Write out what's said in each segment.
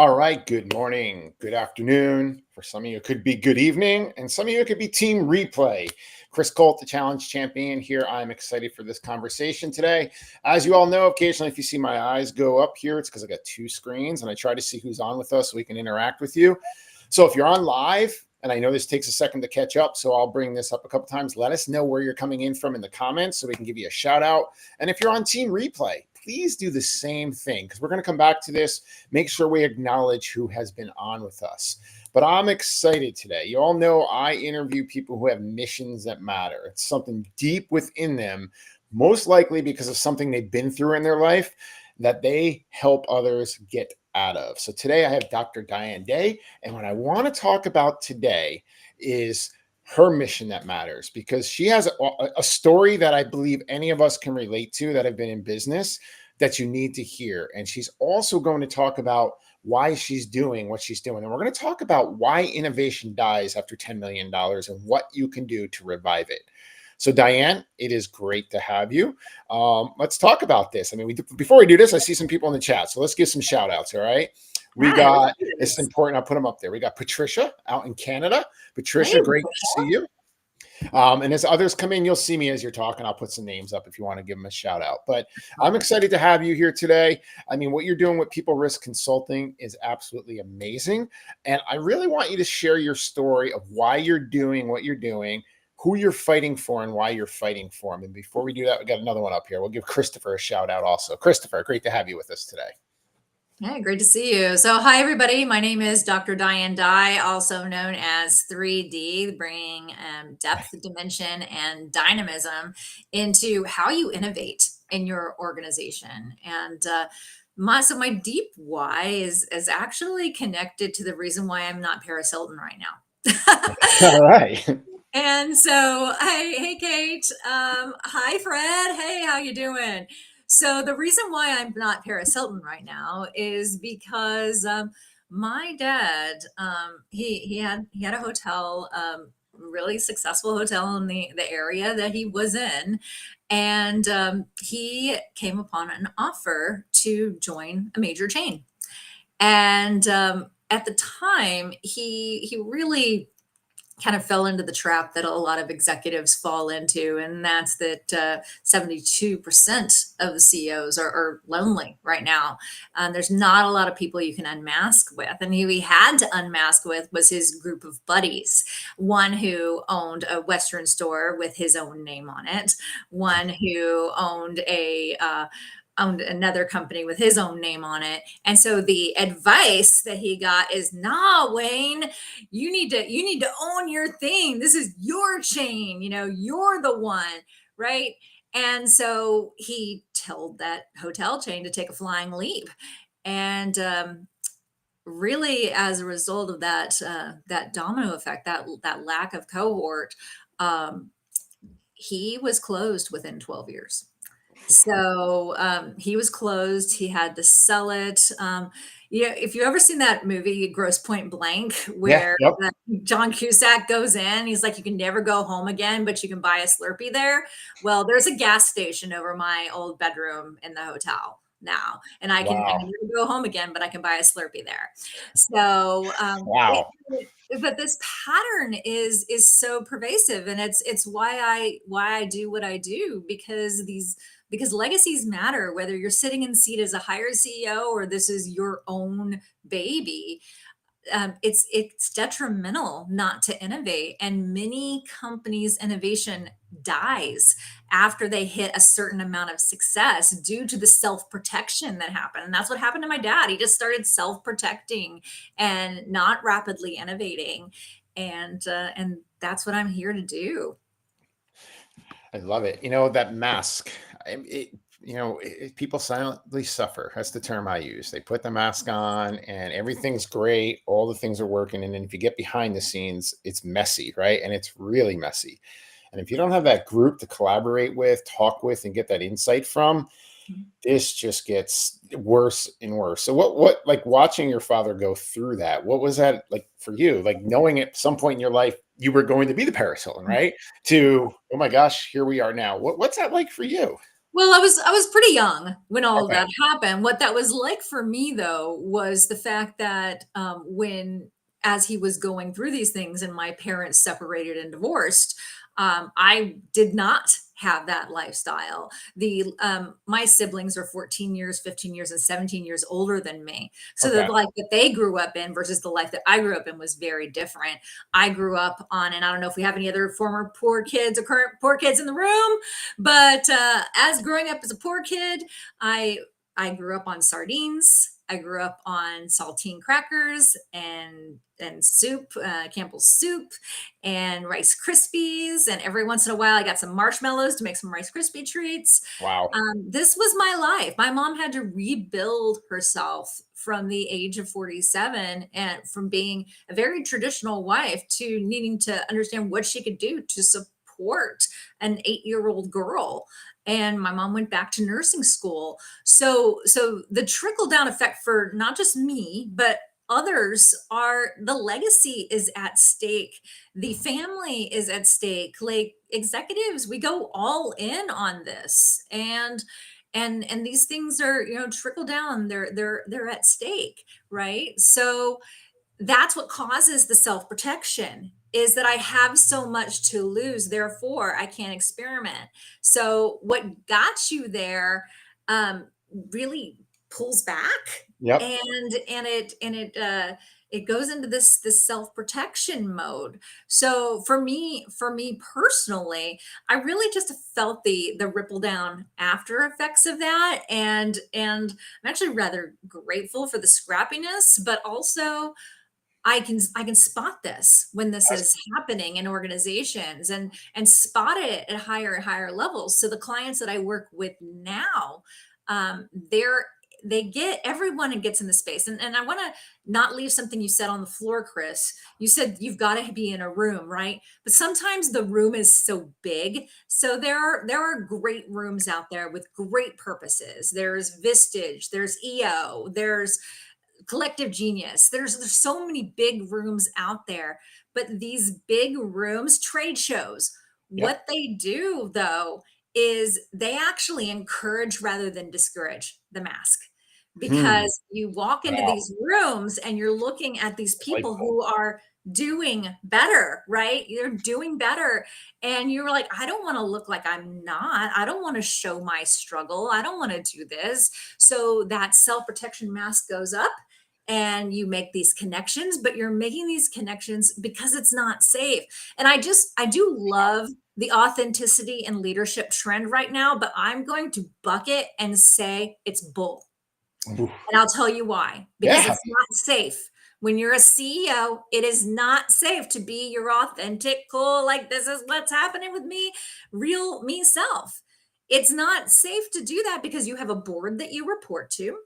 All right. Good morning. Good afternoon. For some of you, it could be good evening. And some of you, it could be team replay. Chris Colt, the challenge champion here. I'm excited for this conversation today. As you all know, occasionally, if you see my eyes go up here, it's because I got two screens and I try to see who's on with us so we can interact with you. So if you're on live, and I know this takes a second to catch up, so I'll bring this up a couple times. Let us know where you're coming in from in the comments so we can give you a shout out. And if you're on team replay, please do the same thing because we're going to come back to this. Make sure we acknowledge who has been on with us. But I'm excited today. You all know I interview people who have missions that matter. It's something deep within them, most likely because of something they've been through in their life that they help others get out of. So today I have Dr. Diane Dye. And what I want to talk about today is her mission that matters, because she has a story that I believe any of us can relate to that have been in business that you need to hear. And she's also going to talk about why she's doing what she's doing. And we're going to talk about why innovation dies after $10 million and what you can do to revive it. So Diane, it is great to have you. Let's talk about this. I mean, before we do this, I see some people in the chat. So let's give some shout outs. All right. We got, it's important. I'll put them up there. We got Patricia out in Canada. Patricia, great to see you. And as others come in, you'll see me as you're talking. I'll put some names up if you want to give them a shout out. But I'm excited to have you here today. I mean, what you're doing with People Risk Consulting is absolutely amazing. And I really want you to share your story of why you're doing what you're doing, who you're fighting for, and why you're fighting for them. And before we do that, we got another one up here. We'll give Christopher a shout out also. Christopher, great to have you with us today. Hey, great to see you. So hi, everybody. My name is Dr. Diane Dye, also known as 3D, bringing depth, dimension, and dynamism into how you innovate in your organization. And my deep why is actually connected to the reason why I'm not Paris Hilton right now. All right. And so, hey, Kate. Hi, Fred. Hey, how you doing? So the reason why I'm not Paris Hilton right now is because my dad, he had a hotel, really successful hotel in the area that he was in, and he came upon an offer to join a major chain. And at the time, he really kind of fell into the trap that a lot of executives fall into, and that's that 72% of the CEOs are lonely right now. There's not a lot of people you can unmask with, and who he had to unmask with was his group of buddies. One who owned a Western store with his own name on it, one who owned another company with his own name on it. And so the advice that he got is, nah, Wayne, you need to own your thing. This is your chain, you're the one, right? And so he told that hotel chain to take a flying leap. And really, as a result of that domino effect, that lack of cohort, he was closed within 12 years. So he was closed. He had to sell it. If you ever seen that movie Gross Point Blank, where John Cusack goes in, he's like, you can never go home again, but you can buy a Slurpee there. Well, there's a gas station over my old bedroom in the hotel now, and I can never go home again, but I can buy a Slurpee there. So but this pattern is so pervasive, and it's why I do what I do, because legacies matter, whether you're sitting in seat as a hired CEO or this is your own baby. It's detrimental not to innovate, and many companies' innovation dies after they hit a certain amount of success due to the self-protection that happened. And that's what happened to my dad. He just started self-protecting and not rapidly innovating, and that's what I'm here to do. I love it. That mask, people silently suffer. That's the term I use. They put the mask on and everything's great. All the things are working. And then if you get behind the scenes, it's messy, right? And it's really messy. And if you don't have that group to collaborate with, talk with, and get that insight from, this just gets worse and worse. So what like watching your father go through that, what was that like for you? Like knowing at some point in your life you were going to be the Paris Hilton, right? To, oh my gosh, here we are now. What's that like for you? Well, I was pretty young when all of Okay. that happened. What that was like for me, though, was the fact that, when as he was going through these things and my parents separated and divorced, I did not have that lifestyle. My siblings are 14 years, 15 years, and 17 years older than me. So the Okay. life that they grew up in versus the life that I grew up in was very different. I grew up on, and I don't know if we have any other former poor kids or current poor kids in the room, but as growing up as a poor kid, I I grew up on sardines. I grew up on saltine crackers and soup, Campbell's soup, and Rice Krispies. And every once in a while, I got some marshmallows to make some Rice Krispie treats. Wow. This was my life. My mom had to rebuild herself from the age of 47 and from being a very traditional wife to needing to understand what she could do to support an 8-year-old girl. And my mom went back to nursing school. So the trickle down effect for not just me, but others are the legacy is at stake, the family is at stake, like executives, we go all in on this. And these things are, trickle down, they're at stake, right? So that's what causes the self-protection, is that I have so much to lose, therefore I can't experiment. So what got you there, really pulls back, Yep. and it goes into this self-protection mode. So for me personally, I really just felt the ripple down after effects of that, and I'm actually rather grateful for the scrappiness, but also I can spot this when this That's is happening in organizations, and spot it at higher and higher levels. So the clients that I work with now, they get everyone and gets in the space. And I want to not leave something you said on the floor, Chris. You said you've got to be in a room, right? But sometimes the room is so big. So there are great rooms out there with great purposes. There's Vistage, there's EO, there's collective genius. There's so many big rooms out there, but these big rooms, trade shows, yep. what they do though is they actually encourage rather than discourage the mask. Hmm. Because you walk into Wow. these rooms and you're looking at these Light people bulb. who are doing better, right? You're doing better. And you're like, I don't want to look like I'm not. I don't want to show my struggle. I don't want to do this. So that self protection mask goes up and you make these connections, but you're making these connections because it's not safe. And I do love the authenticity and leadership trend right now, but I'm going to buck it and say it's bull. Oof. And I'll tell you why, because Yeah. it's not safe. When you're a CEO, it is not safe to be your authentic, cool, like this is what's happening with me, real me self. It's not safe to do that because you have a board that you report to.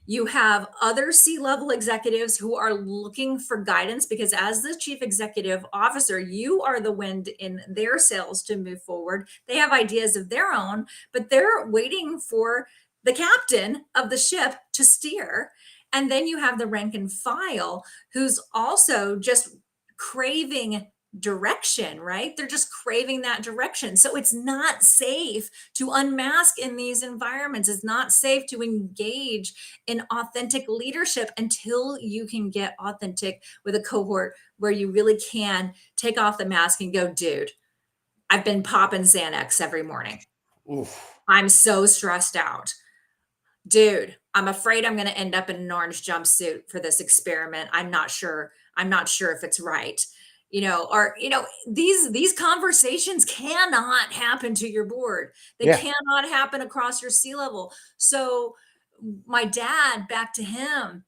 You have other C-level executives who are looking for guidance because, as the chief executive officer, you are the wind in their sails to move forward. They have ideas of their own, but they're waiting for the captain of the ship to steer. And then you have the rank and file who's also just craving direction, right? They're just craving that direction. So it's not safe to unmask in these environments. It's not safe to engage in authentic leadership until you can get authentic with a cohort where you really can take off the mask and go, dude, I've been popping Xanax every morning. Oof. I'm so stressed out. Dude, I'm afraid I'm going to end up in an orange jumpsuit for this experiment. I'm not sure. I'm not sure if it's right. Or these conversations cannot happen to your board. They Yeah. cannot happen across your C level. So my dad, back to him,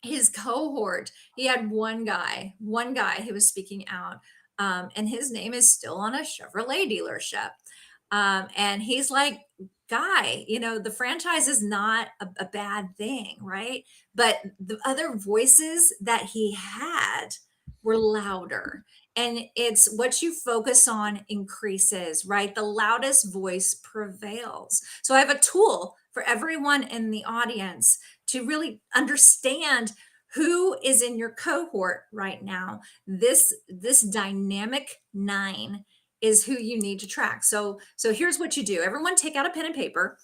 his cohort, he had one guy who was speaking out, and his name is still on a Chevrolet dealership. And he's like, guy, the franchise is not a bad thing, right? But the other voices that he had were louder. And it's what you focus on increases, right? The loudest voice prevails. So I have a tool for everyone in the audience to really understand who is in your cohort right now. This dynamic nine is who you need to track. So here's what you do. Everyone take out a pen and paper.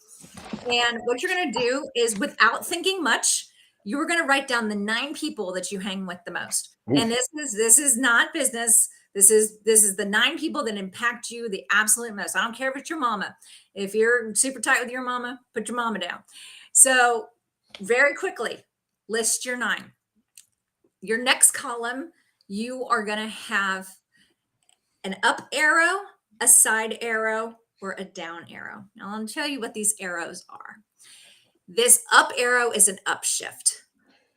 And what you're going to do is, without thinking much, you're going to write down the 9 people that you hang with the most. Oof. And this is not business. This is the 9 people that impact you the absolute most. I don't care if it's your mama. If you're super tight with your mama, put your mama down. So very quickly, list your 9. Your next column, you are going to have an up arrow, a side arrow, or a down arrow. Now I'll tell you what these arrows are. This up arrow is an upshift.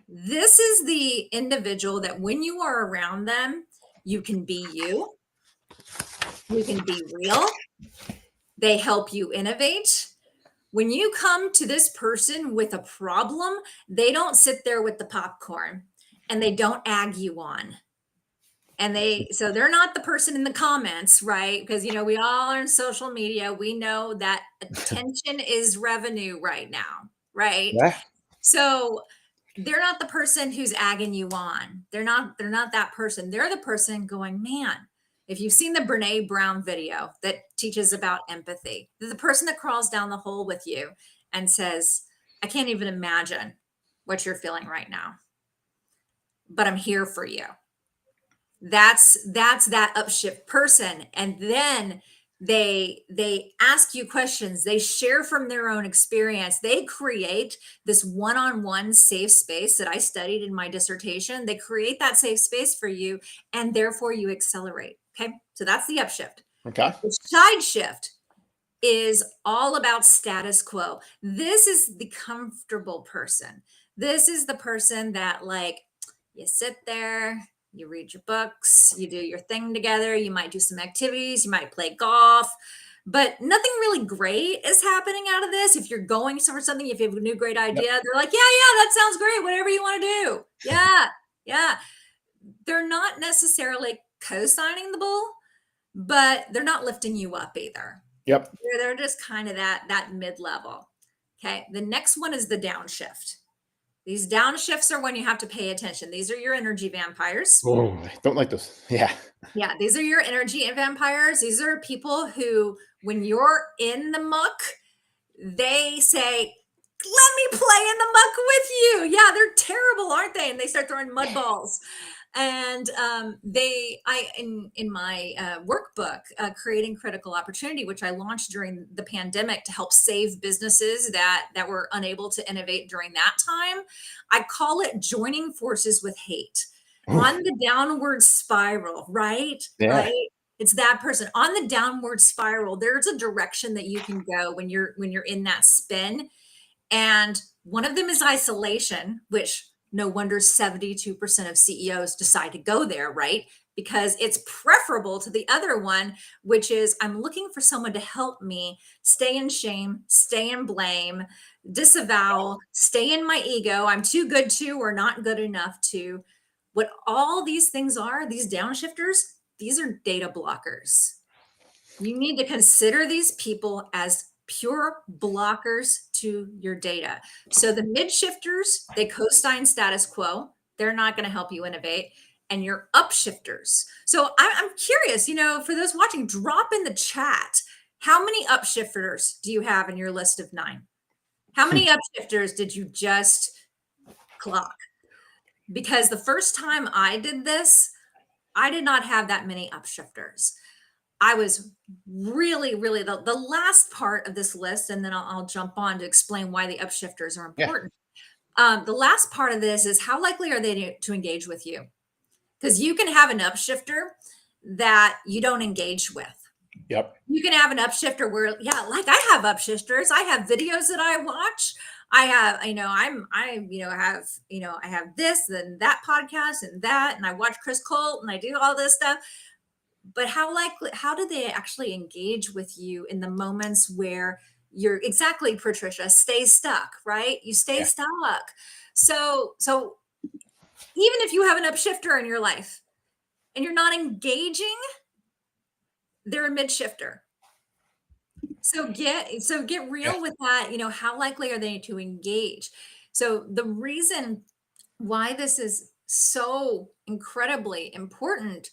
This is the individual that when you are around them, you can be you. You can be real. They help you innovate. When you come to this person with a problem, they don't sit there with the popcorn and they don't ag you on. And so they're not the person in the comments, right? Because, we all are in social media. We know that attention is revenue right now, right? Yeah. So they're not the person who's agging you on. They're not that person. They're the person going, man, if you've seen the Brene Brown video that teaches about empathy, they're the person that crawls down the hole with you and says, I can't even imagine what you're feeling right now, but I'm here for you. That's that upshift person. And then they ask you questions, they share from their own experience, they create this one-on-one safe space that I studied in my dissertation. They create that safe space for you, and therefore you accelerate. Okay, so that's the upshift. Okay. The side shift is all about status quo. This is the comfortable person. This is the person that, like, you sit there, you read your books, you do your thing together, you might do some activities, you might play golf, but nothing really great is happening out of this. If you're going for something, if you have a new great idea, they're like, yeah, that sounds great, whatever you want to do. Yeah. They're not necessarily co-signing the bull, but they're not lifting you up either. Yep. They're just kind of that mid-level. Okay. The next one is the downshift. These downshifts are when you have to pay attention. These are your energy vampires. Oh, I don't like those. Yeah. Yeah, these are your energy vampires. These are people who, when you're in the muck, they say, let me play in the muck with you. Yeah, they're terrible, aren't they? And they start throwing mud balls. And in my workbook, Creating Critical Opportunity, which I launched during the pandemic to help save businesses that were unable to innovate during that time, I call it joining forces with hate. On the downward spiral, right? Yeah. Right. It's that person on the downward spiral. There's a direction that you can go when you're in that spin. And one of them is isolation, which no wonder 72% of CEOs decide to go there, right? Because it's preferable to the other one, which is I'm looking for someone to help me stay in shame, stay in blame, disavow, stay in my ego. I'm too good to or not good enough to. What all these things are, these downshifters, these are data blockers. You need to consider these people as pure blockers to your data. So the mid shifters, they co-sign status quo. They're not going to help you innovate. And your upshifters. So I'm curious, for those watching, drop in the chat. How many upshifters do you have in your list of 9? How many upshifters did you just clock? Because the first time I did this, I did not have that many upshifters. I was really, the last part of this list, and then I'll jump on to explain why the upshifters are important. Yeah. The last part of this is how likely are they to engage with you? Because you can have an upshifter that you don't engage with. Yep. You can have an upshifter where, like I have upshifters. I have videos that I watch. I have, I have this and that podcast and that, and I watch Chris Colt and I do all this stuff. But how do they actually engage with you in the moments where you're exactly, Patricia, stay stuck, right? You stay stuck. So even if you have an upshifter in your life and you're not engaging, they're a mid shifter. So get real with that. How likely are they to engage? So the reason why this is so incredibly important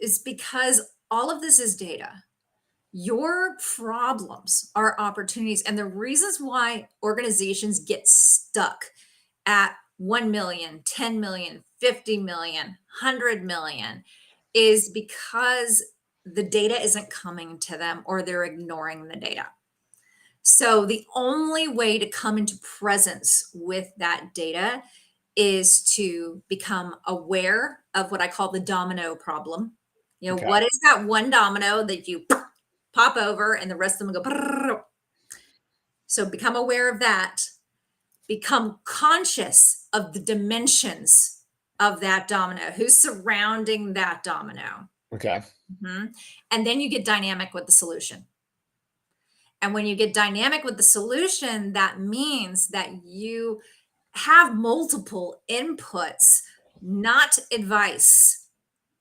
is because all of this is data. Your problems are opportunities. And the reasons why organizations get stuck at 1 million, 10 million, 50 million, 100 million is because the data isn't coming to them or they're ignoring the data. So the only way to come into presence with that data is to become aware of what I call the domino problem. Okay. What is that one domino that you pop over and the rest of them go? Brrr. So become aware of that. Become conscious of the dimensions of that domino. Who's surrounding that domino? Okay. And then you get dynamic with the solution. And when you get dynamic with the solution, that means that you have multiple inputs, not advice.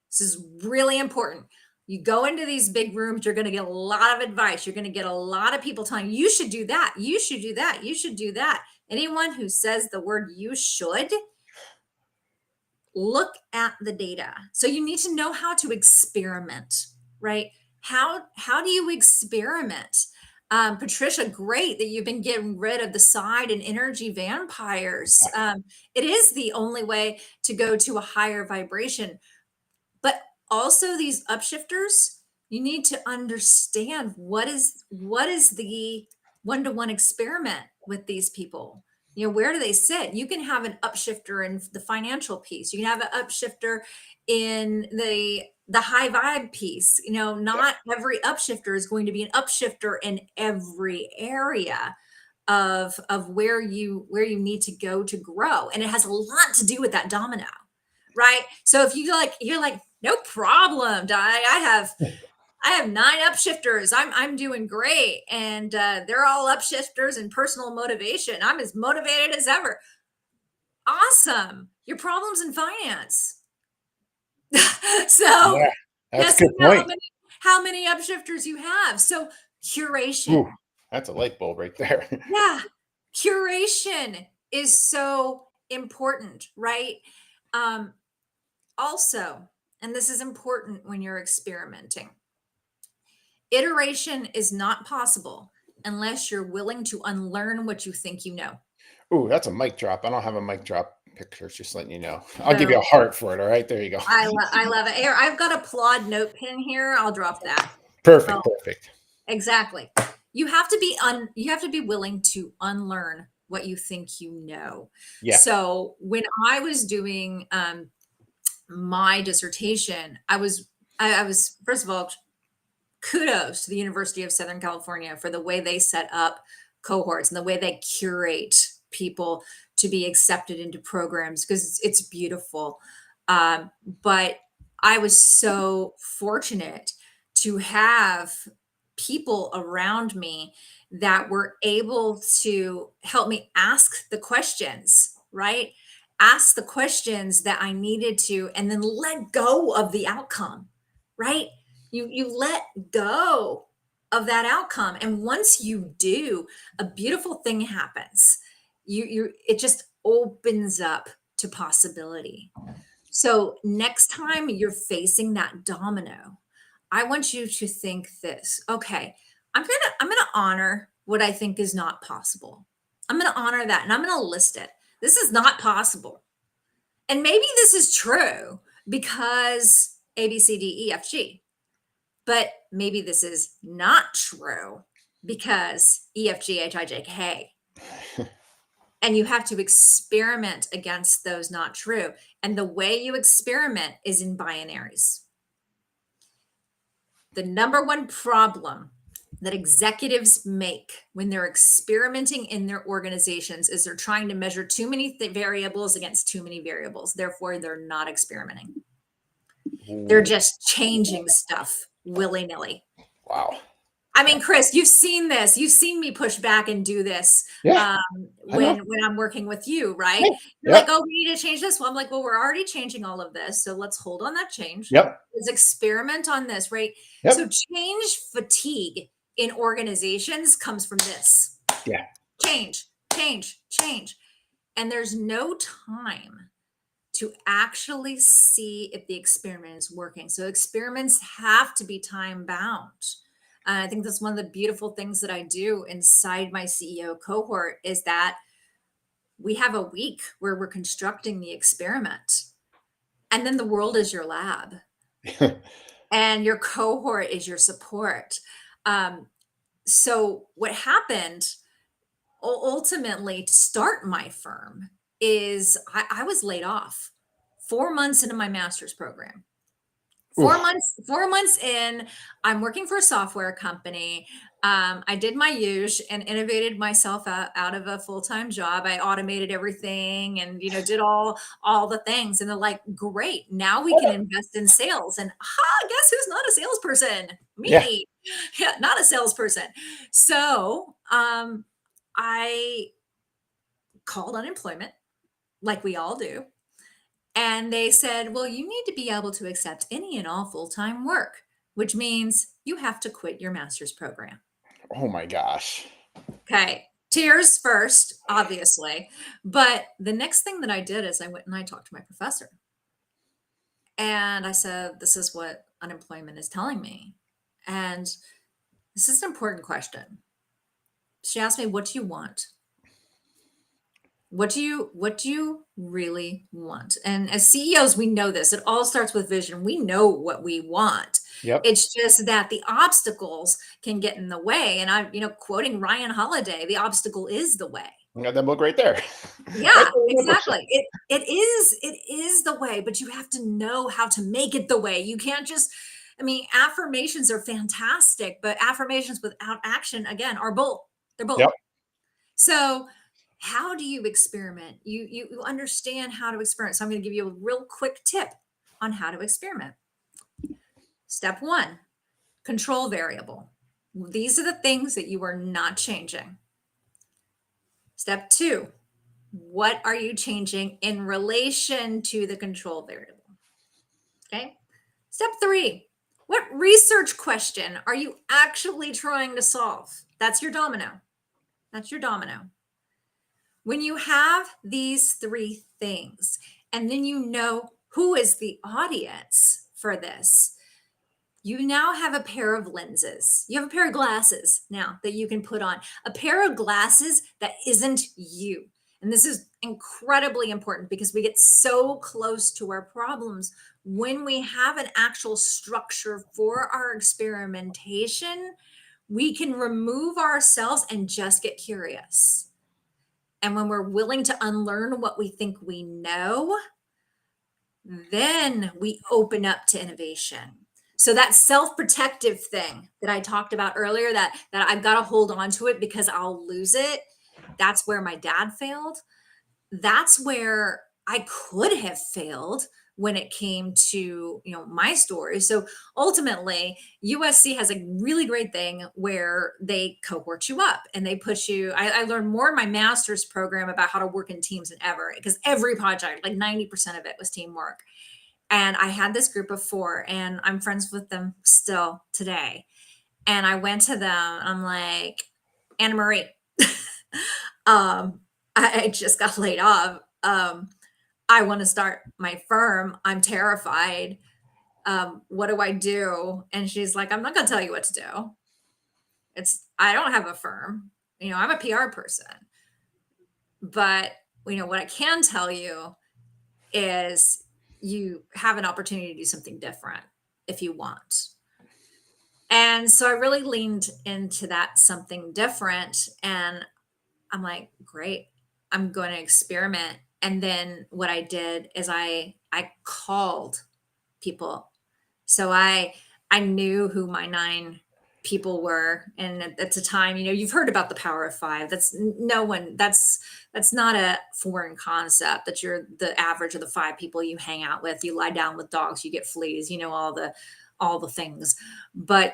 This is really important. You go into these big rooms, you're going to get a lot of advice. You're going to get a lot of people telling you should do that. You should do that. You should do that. Anyone who says the word you should, look at the data. So you need to know how to experiment, right? How do you experiment? Patricia, great that you've been getting rid of the side and energy vampires. It is the only way to go to a higher vibration. But also these upshifters, you need to understand what is the one-to-one experiment with these people. Where do they sit? You can have an upshifter in the financial piece. You can have an upshifter in the high vibe piece. Not every upshifter is going to be an upshifter in every area of where you need to go to grow. And it has a lot to do with that domino, right? So if you're like, no problem, Di. I have 9 upshifters. I'm doing great. And they're all upshifters in personal motivation. I'm as motivated as ever. Awesome. Your problem's in finance. So yeah, that's a good point. How many upshifters you have. So curation. Ooh, that's a light bulb right there. Yeah. Curation is so important, right? Also, and this is important when you're experimenting, iteration is not possible unless you're willing to unlearn what you think you know. Ooh, that's a mic drop. I don't have a mic drop picture, just letting you know. I'll give you a heart for it. All right, there you go. I love it. Here, I've got a Plod note pin here. I'll drop that. Perfect. Perfect. Exactly. You have to be willing to unlearn what you think you know. Yeah. So when I was doing my dissertation, I was first of all, kudos to the University of Southern California for the way they set up cohorts and the way they curate people to be accepted into programs, because it's beautiful. But I was so fortunate to have people around me that were able to help me ask the questions, right? Ask the questions that I needed to, and then let go of the outcome, right? You let go of that outcome. And once you do, a beautiful thing happens. It just opens up to possibility. So next time you're facing that domino, I want you to think this. Okay, I'm gonna honor what I think is not possible. I'm gonna honor that and I'm gonna list it. This is not possible. And maybe this is true because A, B, C, D, E, F, G. But maybe this is not true because E, F, G, H, I, J, K. And you have to experiment against those not true. And the way you experiment is in binaries. The number one problem that executives make when they're experimenting in their organizations is they're trying to measure too many variables against too many variables. Therefore, they're not experimenting. They're just changing stuff willy-nilly. Wow. I mean, Chris, you've seen this. You've seen me push back and do this when I'm working with you, right? You're like, oh, we need to change this. Well, I'm like, well, we're already changing all of this. So let's hold on that change. Yep. Let's experiment on this, right? Yep. So change fatigue in organizations comes from this. Yeah. Change. And there's no time to actually see if the experiment is working. So experiments have to be time bound. I think that's one of the beautiful things that I do inside my CEO cohort is that we have a week where we're constructing the experiment, and then the world is your lab and your cohort is your support. So what happened ultimately to start my firm is I was laid off 4 months into my master's program. Oof. 4 months in, I'm working for a software company. I did my huge and innovated myself out of a full-time job. I automated everything and did all the things. And they're like, great, now we can invest in sales. And guess who's not a salesperson? Yeah. Me. Yeah, not a salesperson. So I called unemployment like we all do. And they said, well, you need to be able to accept any and all full-time work, which means you have to quit your master's program. Oh my gosh. Okay. Tears first, obviously. But the next thing that I did is I went and I talked to my professor. And I said, this is what unemployment is telling me. And this is an important question. She asked me, what do you want? What do you really want? And as CEOs, we know this. It all starts with vision. We know what we want. Yep. It's just that the obstacles can get in the way. And I'm, quoting Ryan Holiday, the obstacle is the way. You got that book right there. Yeah, exactly. It is the way, but you have to know how to make it the way. You can't just, affirmations are fantastic, but affirmations without action, again, are bull. They're bull. Yep. So how do you experiment? You understand how to experiment. So I'm going to give you a real quick tip on how to experiment. Step 1, control variable. These are the things that you are not changing. Step 2, what are you changing in relation to the control variable? Okay. Step 3, what research question are you actually trying to solve? That's your domino. That's your domino. When you have these 3 things, and then you know who is the audience for this, you now have a pair of lenses. You have a pair of glasses now that you can put on, a pair of glasses that isn't you. And this is incredibly important because we get so close to our problems when we have an actual structure for our experimentation. We can remove ourselves and just get curious. And when we're willing to unlearn what we think we know, then we open up to innovation. So that self-protective thing that I talked about earlier, that I've got to hold on to it because I'll lose it. That's where my dad failed. That's where I could have failed when it came to my story. So ultimately, USC has a really great thing where they cohort you up and they put you. I learned more in my master's program about how to work in teams than ever, because every project, like 90% of it, was teamwork. And I had this group of 4, and I'm friends with them still today. And I went to them. I'm like, Anna Marie, I just got laid off. I want to start my firm. I'm terrified. What do I do? And she's like, I'm not going to tell you what to do. I don't have a firm. I'm a PR person. But, what I can tell you is you have an opportunity to do something different if you want. And so I really leaned into that something different. And I'm like, great, I'm going to experiment. And then what I did is I called people. So I knew who my 9 people were. And at the time, you've heard about the power of 5. That's not a foreign concept, that you're the average of the 5 people you hang out with. You lie down with dogs, you get fleas, all the things. But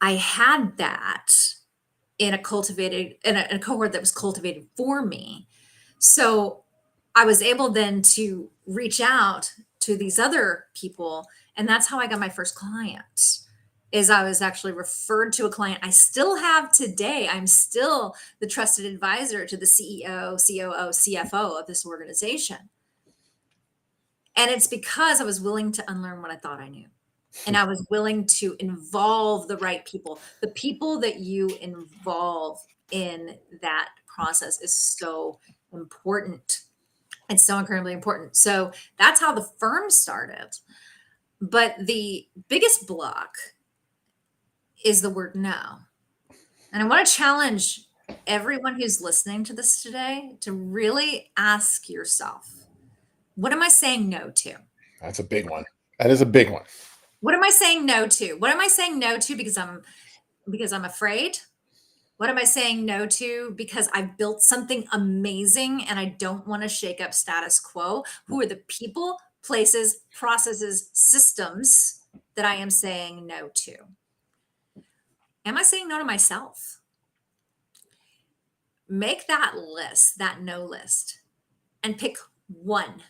I had that in a cohort that was cultivated for me. So I was able then to reach out to these other people. And that's how I got my first client, is I was actually referred to a client I still have today. I'm still the trusted advisor to the CEO, COO, CFO of this organization. And it's because I was willing to unlearn what I thought I knew. And I was willing to involve the right people. The people that you involve in that process is so important. It's so incredibly important. So that's how the firm started. But the biggest block is the word no. And I want to challenge everyone who's listening to this today to really ask yourself, what am I saying no to? That's a big one. That is a big one. What am I saying no to? What am I saying no to because I'm afraid? What am I saying no to because I've built something amazing and I don't want to shake up status quo? Who are the people, places, processes, systems that I am saying no to? Am I saying no to myself? Make that list, that no list, and pick one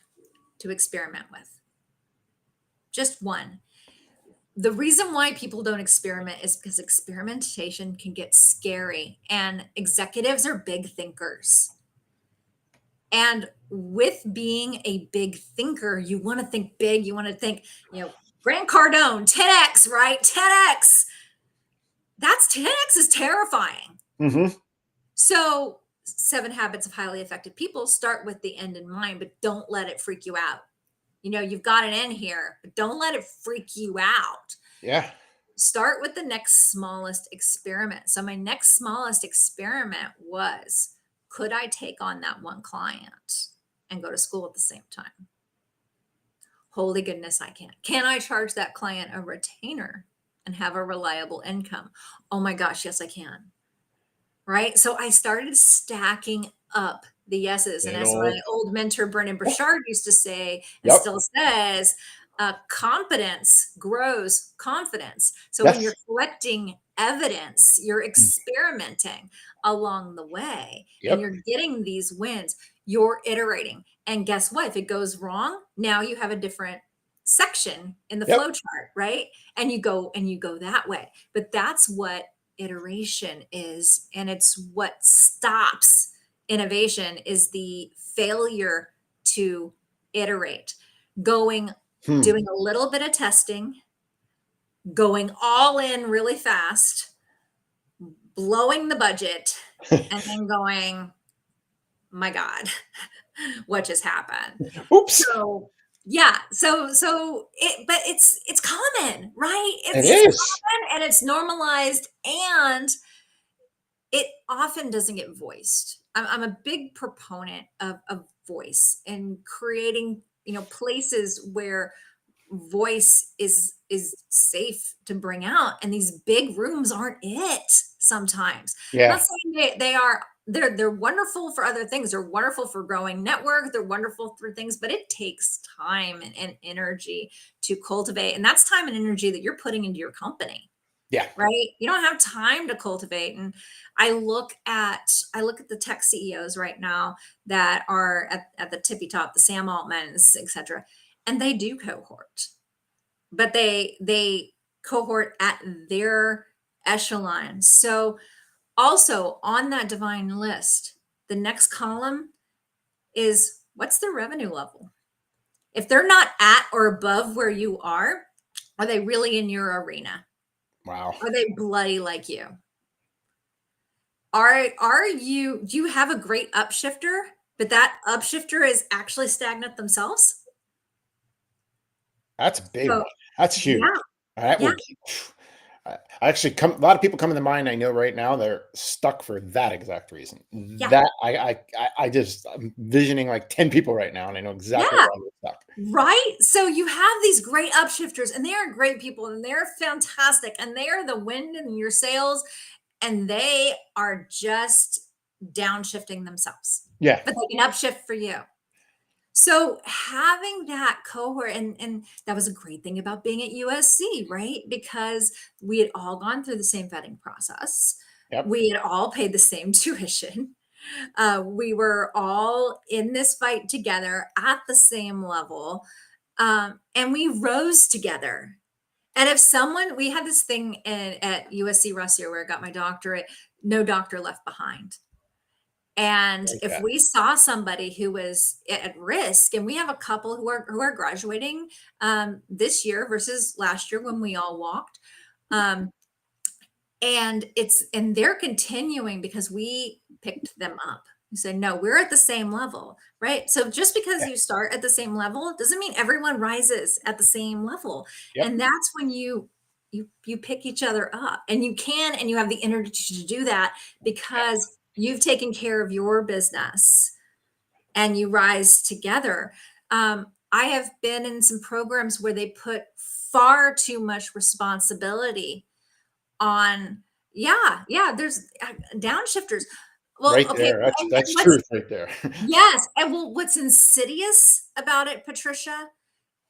to experiment with. Just one. The reason why people don't experiment is because experimentation can get scary, and executives are big thinkers. And with being a big thinker, you want to think big. You want to think, Grant Cardone, 10x, right? 10x. 10x is terrifying. Mm-hmm. So 7 Habits of Highly Effective People start with the end in mind, but don't let it freak you out. You've got an end here, but don't let it freak you out. Yeah. Start with the next smallest experiment. So my next smallest experiment was, could I take on that one client and go to school at the same time? Holy goodness, I can. Can I charge that client a retainer and have a reliable income? Oh my gosh, yes, I can. Right? So I started stacking up the yeses. And as my old mentor, Brennan Burchard, used to say, and still says, competence grows confidence. So when you're collecting evidence, you're experimenting along the way, and you're getting these wins, you're iterating. And guess what? If it goes wrong, now you have a different section in the flow chart, right? And you go that way. But that's what iteration is, and it's what stops innovation is the failure to iterate. Doing a little bit of testing, going all in really fast, blowing the budget, and then going, my God, what just happened? Oops. So yeah, but it's common, right? It is common, and it's normalized, and it often doesn't get voiced. I'm a big proponent of voice and creating, places where voice is safe to bring out. And these big rooms aren't it sometimes. Yeah. I'm not saying they're wonderful for other things. They're wonderful for growing network. They're wonderful for things, but it takes time and energy to cultivate. And that's time and energy that you're putting into your company. Yeah. Right. You don't have time to cultivate. And I look at the tech CEOs right now that are at the tippy top, the Sam Altmans, et cetera. And they do cohort, but they cohort at their echelon. So also on that divine list, the next column is, what's their revenue level? If they're not at or above where you are they really in your arena? Wow. Are they bloody like you? Do you have a great upshifter, but that upshifter is actually stagnant themselves? That's a big one. That's huge. That would actually a lot of people come to mind. I know right now they're stuck for that exact reason. That I'm visioning like 10 people right now, and I know exactly why they're stuck. Right. So you have these great upshifters, and they are great people, and they're fantastic, and they are the wind in your sails, and they are just downshifting themselves. Yeah. But they can upshift for you. So having that cohort, and that was a great thing about being at USC, right? Because we had all gone through the same vetting process. We had all paid the same tuition. We were all in this fight together at the same level. And we rose together. And if we had this thing at USC Rossier where I got my doctorate, no doctor left behind. And Like if that. we saw somebody who was at risk, and we have a couple who are graduating this year versus last year when we all walked, and they're continuing because we picked them up. You say, no, we're at the same level, right? So just because Yeah. you start at the same level doesn't mean everyone rises at the same level. Yep. And that's when you pick each other up, and you have the energy to do that because you've taken care of your business and you rise together. I have been in some programs where they put far too much responsibility on, there's downshifters. Well, Right okay, there. and That's what's truth right there. yes, and well, what's insidious about it, Patricia,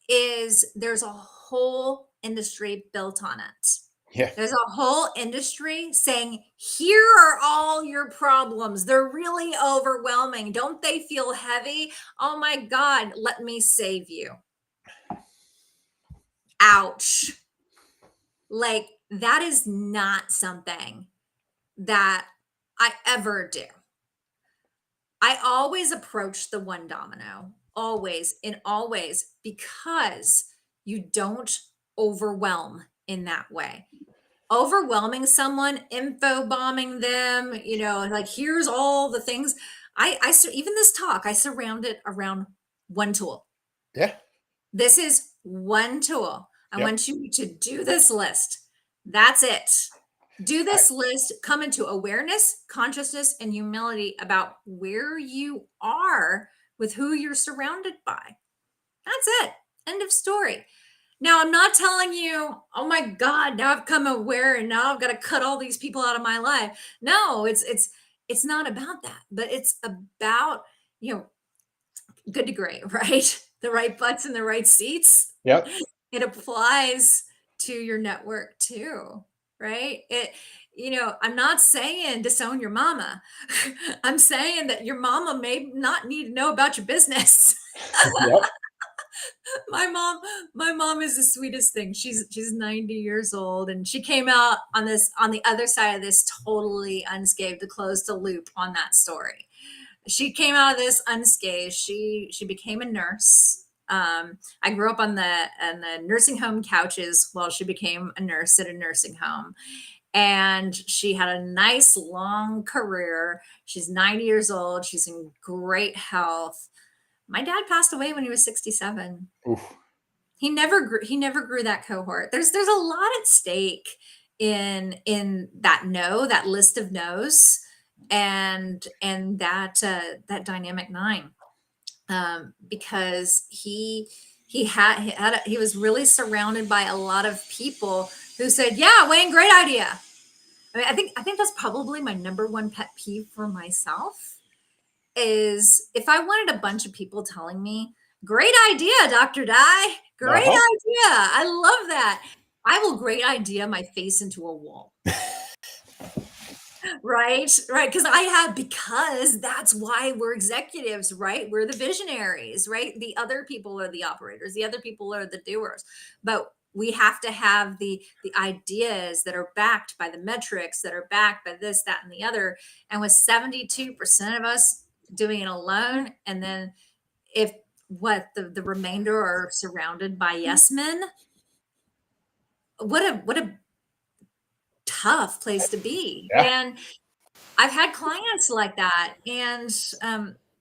is there's a whole industry built on it. Yeah. There's a whole industry saying, here are all your problems. They're really overwhelming. Don't they feel heavy? Oh my God, let me save you. Ouch. Like, that is not something that I ever do. I always approach the one domino, always, in all ways, because you don't overwhelm in that way. Overwhelming someone, info bombing them, like, here's all the things. Even this talk, I surround it around one tool. Yeah. This is one tool. I Yep. want you to do this list. That's it. Do I, this list, come into awareness, consciousness, and humility about where you are with who you're surrounded by. That's it. End of story. Now, I'm not telling you, oh my God, now I've come aware and now I've got to cut all these people out of my life. No, it's not about that, but it's about, good to great, right? The right butts in the right seats. yep. It applies to your network too, right? I'm not saying disown your mama. I'm saying that your mama may not need to know about your business. Yep. my mom my mom is the sweetest thing. She's 90 years old, and she came out on the other side of this totally unscathed, to close the loop on that story. She came out of this unscathed. She became a nurse. I grew up on the nursing home couches while she became a nurse at a nursing home, and she had a nice long career. She's 90 years old. She's in great health. My dad passed away when he was 67. Oof. He never grew that cohort. There's a lot at stake in that list of no's, and that dynamic nine, because he was really surrounded by a lot of people who said, yeah, Wayne, great idea. I mean, I think that's probably my number one pet peeve for myself, is if I wanted a bunch of people telling me, great idea, Dr. Dye, great Uh-huh. idea, I love that, I will great idea my face into a wall. Right, right, because that's why we're executives, right? We're the visionaries, right? The other people are the operators, the other people are the doers. But we have to have the ideas that are backed by the metrics, that are backed by this, that, and the other. And with 72% of us doing it alone, and then if the remainder are surrounded by yes men, what a tough place to be. Yeah. And I've had clients like that. And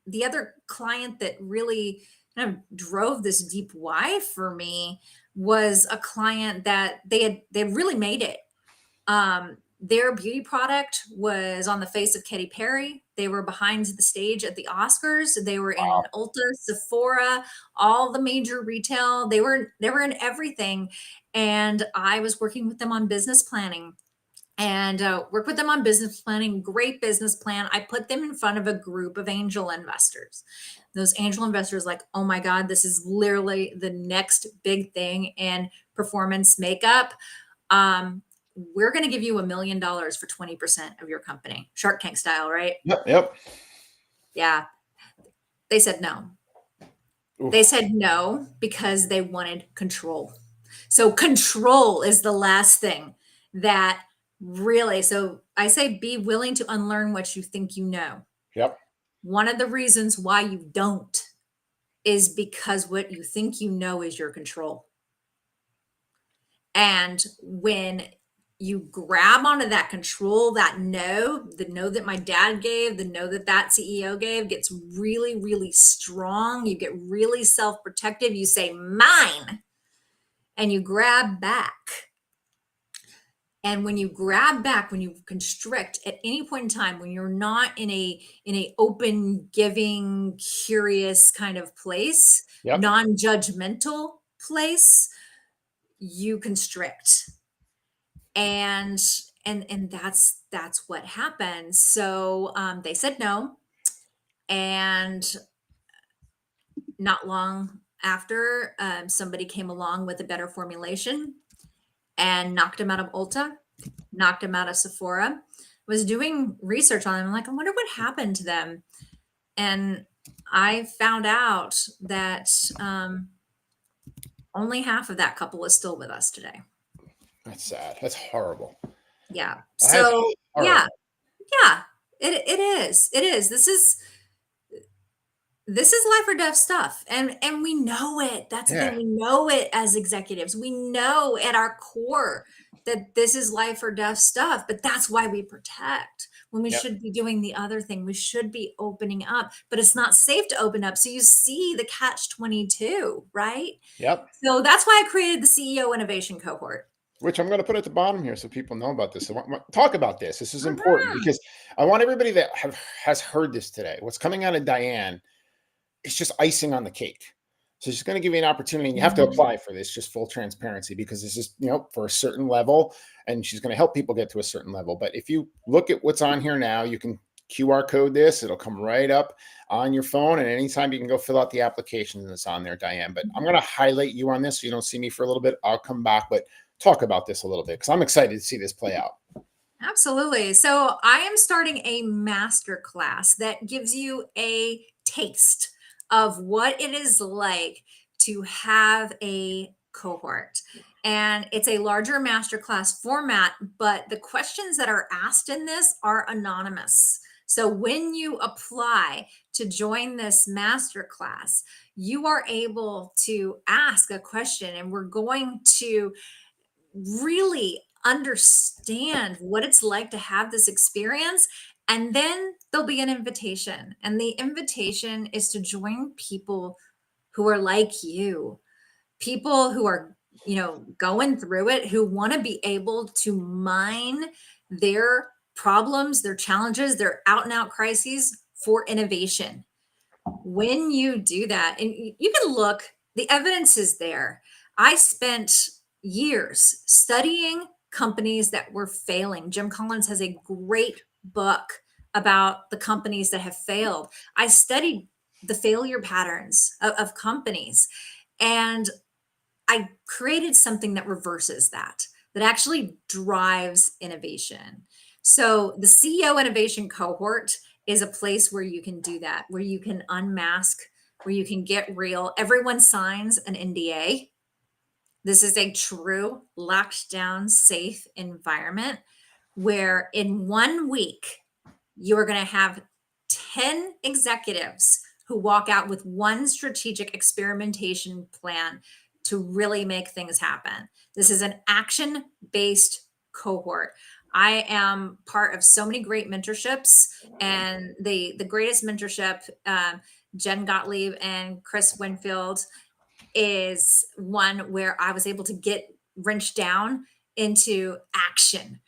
the other client that really kind of drove this deep why for me was a client that they really made it. Their beauty product was on the face of Katy Perry. They were behind the stage at the Oscars. They were in Wow. Ulta, Sephora, all the major retail. They were in everything. And I was working with them on business planning, and work with them on business planning. Great business plan. I put them in front of a group of angel investors. Those angel investors, like, oh my God, this is literally the next big thing in performance makeup. We're going to give you $1 million for 20% of your company. Shark Tank style, right? Yep. Yep. Yeah. They said no. Oof. They said no because they wanted control. So control is the last thing that really, so I say be willing to unlearn what you think you know. Yep. One of the reasons why you don't is because what you think you know is your control. And when you grab onto that control, that no, the no that my dad gave, the no that that CEO gave gets really, really strong. You get really self-protective. You say mine, and you grab back. And when you grab back, when you constrict at any point in time, when you're not in a open, giving, curious kind of place, Yep. non-judgmental place, you constrict. And that's what happened. So they said no, and not long after, somebody came along with a better formulation and knocked him out of Ulta, knocked him out of Sephora. Was doing research on them. I'm like, I wonder what happened to them. And I found out that only half of that couple is still with us today. That's sad. That's horrible. Yeah. So yeah, it is. It is. This is life or death stuff, and we know it. That's the thing. We know it as executives. We know at our core that this is life or death stuff, but that's why we protect when we should be doing the other thing. We should be opening up, but it's not safe to open up. So you see the catch-22, right? Yep. So that's why I created the CEO Innovation Cohort. Which I'm going to put at the bottom here so people know about this. So talk about this. This is important because I want everybody that has heard this today. What's coming out of Diane, it's just icing on the cake. So she's going to give you an opportunity, and you have to apply for this, just full transparency, because this is, for a certain level, and she's going to help people get to a certain level. But if you look at what's on here now, you can QR code this. It'll come right up on your phone, and anytime you can go fill out the application that's on there, Diane. But I'm going to highlight you on this so you don't see me for a little bit. I'll come back, but talk about this a little bit because I'm excited to see this play out. Absolutely. So I am starting a master class that gives you a taste of what it is like to have a cohort. And it's a larger masterclass format, but the questions that are asked in this are anonymous. So when you apply to join this masterclass, you are able to ask a question, and we're going to really understand what it's like to have this experience. And then there'll be an invitation. And the invitation is to join people who are like you, people who are, going through it, who want to be able to mine their problems, their challenges, their out and out crises for innovation. When you do that, and you can look, the evidence is there. I spent years studying companies that were failing. Jim Collins has a great book about the companies that have failed. I studied the failure patterns of companies, and I created something that reverses that actually drives innovation. So the CEO Innovation Cohort is a place where you can do that, where you can unmask, where you can get real. Everyone signs an NDA. This is a true locked down, safe environment where in 1 week, you are going to have 10 executives who walk out with one strategic experimentation plan to really make things happen. This is an action-based cohort. I am part of so many great mentorships, and the greatest mentorship, Jen Gottlieb and Chris Winfield, is one where I was able to get wrenched down into action.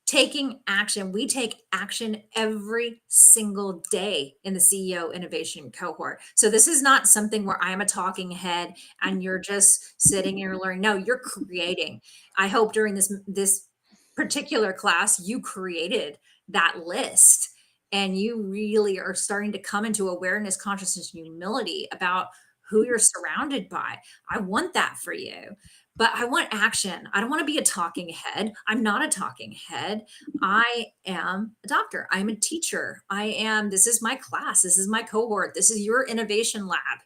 Taking action. We take action every single day in the CEO Innovation Cohort. So this is not something where I'm a talking head and you're just sitting here learning. No, you're creating. I hope during this particular class, you created that list and you really are starting to come into awareness, consciousness, and humility about who you're surrounded by. I want that for you. But I want action. I don't want to be a talking head. I'm not a talking head. I am a doctor. I'm a teacher. This is my class. This is my cohort. This is your innovation lab.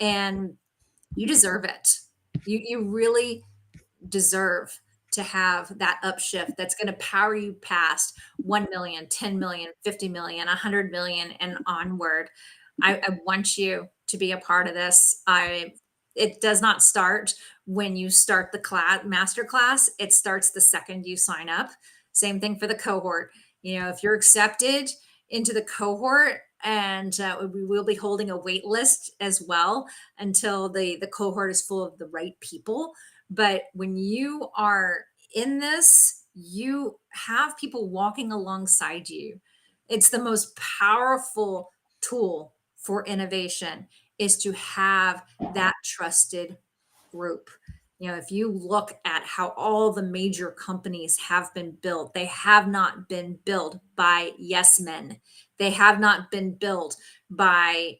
And you deserve it. You really deserve to have that upshift that's going to power you past 1 million, 10 million, 50 million, 100 million, and onward. I want you to be a part of this. It does not start when you start the master class. It starts the second you sign up. Same thing for the cohort. If you're accepted into the cohort, and we will be holding a wait list as well until the cohort is full of the right people. But when you are in this, you have people walking alongside you. It's the most powerful tool for innovation, is to have that trusted group. If you look at how all the major companies have been built, they have not been built by yes men. They have not been built by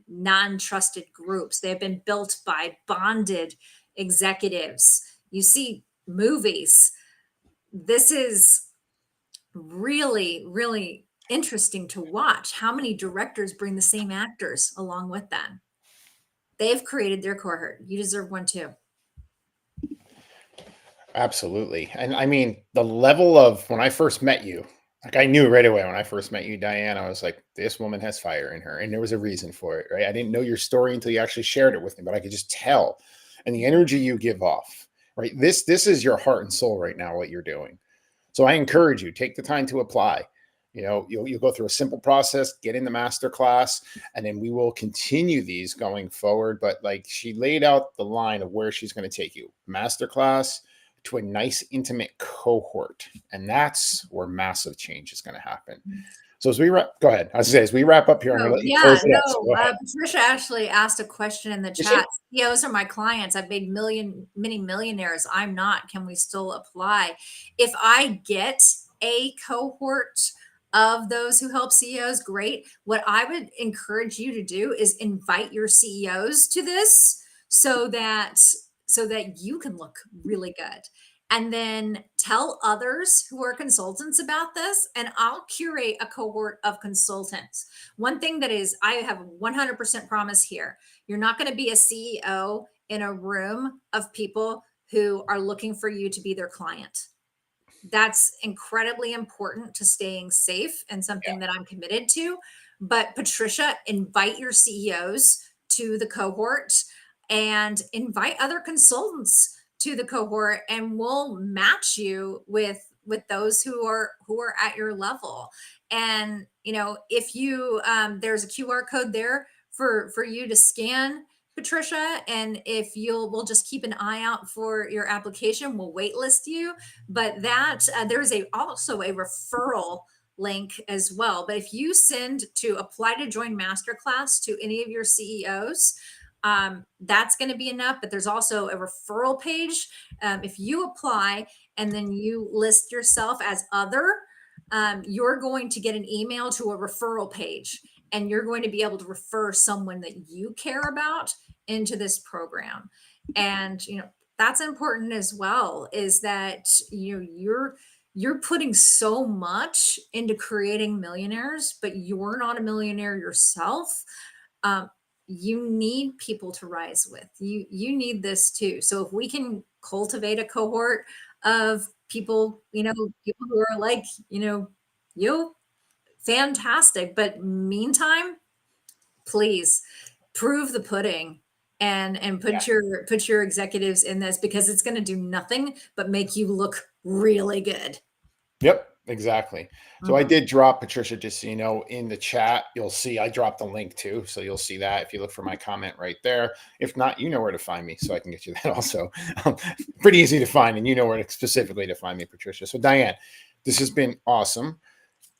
non-trusted groups. They've been built by bonded executives. You see movies. This is really, really interesting to watch. How many directors bring the same actors along with them? They've created their cohort. You deserve one too. Absolutely. And I mean, the level of when I first met you, like I knew right away when I first met you, Diane, I was like, this woman has fire in her. And there was a reason for it, right? I didn't know your story until you actually shared it with me, but I could just tell. And the energy you give off, right? This is your heart and soul right now, what you're doing. So I encourage you, take the time to apply. You'll go through a simple process, get in the master class, and then we will continue these going forward. But like she laid out the line of where she's going to take you. Master class to a nice intimate cohort. And that's where massive change is going to happen. So as we go ahead. As we wrap up here, I'm going to let you close it out. Patricia actually asked a question in the chat. CEOs are my clients. I've made many millionaires. I'm not. Can we still apply? If I get a cohort of those who help CEOs, great. What I would encourage you to do is invite your CEOs to this so that you can look really good. And then tell others who are consultants about this, and I'll curate a cohort of consultants. One thing that is, I have 100% promise here. You're not going to be a CEO in a room of people who are looking for you to be their client. That's incredibly important to staying safe and something that I'm committed to. But Patricia, invite your CEOs to the cohort and invite other consultants to the cohort, and we'll match you with those who are at your level. And if you there's a QR code there for you to scan, Patricia, and if we'll just keep an eye out for your application. We'll waitlist you, but that there's also a referral link as well. But if you send to apply to join masterclass to any of your CEOs, that's going to be enough. But there's also a referral page. If you apply and then you list yourself as other, you're going to get an email to a referral page, and you're going to be able to refer someone that you care about into this program. And that's important as well, is that you're putting so much into creating millionaires, but you're not a millionaire yourself. You need people to rise with. You need this too. So if we can cultivate a cohort of people, people who are like, you, fantastic. But meantime, please prove the pudding and put your executives in this, because it's going to do nothing but make you look really good. Yep, exactly. So I did drop, Patricia, just so you know, in the chat, you'll see I dropped the link too. So you'll see that if you look for my comment right there. If not, you know where to find me, so I can get you that also. Pretty easy to find, and you know where specifically to find me, Patricia. So Diane, this has been awesome.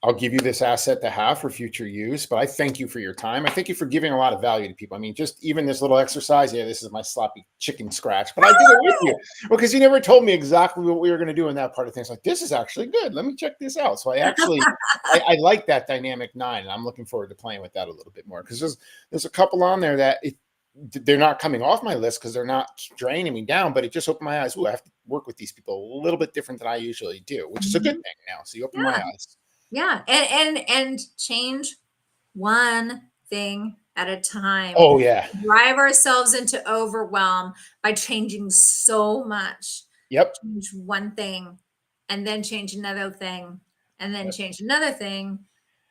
I'll give you this asset to have for future use, but I thank you for your time. I thank you for giving a lot of value to people. I mean, just even this little exercise, this is my sloppy chicken scratch, but I did it with you because you never told me exactly what we were going to do in that part of things. Like, this is actually good. Let me check this out. So I actually, I like that dynamic 9, and I'm looking forward to playing with that a little bit more, because there's a couple on there that they're not coming off my list because they're not draining me down, but it just opened my eyes. Ooh, I have to work with these people a little bit different than I usually do, which is a good thing now. So you open my eyes. Yeah. And change one thing at a time. Oh yeah. Drive ourselves into overwhelm by changing so much Yep. change one thing, and then change another thing, and then Yep. change another thing.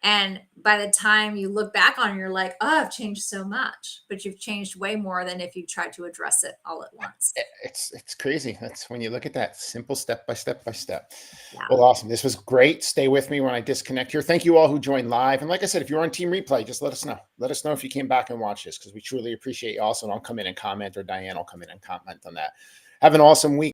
And by the time you look back on it, you're like, oh, I've changed so much, but you've changed way more than if you tried to address it all at once. It's crazy. That's when you look at that simple step by step by step. Yeah. Well, awesome. This was great. Stay with me when I disconnect here. Thank you all who joined live. And like I said, if you're on team replay, just let us know. Let us know if you came back and watched this, because we truly appreciate you also. And I'll come in and comment, or Diane will come in and comment on that. Have an awesome week.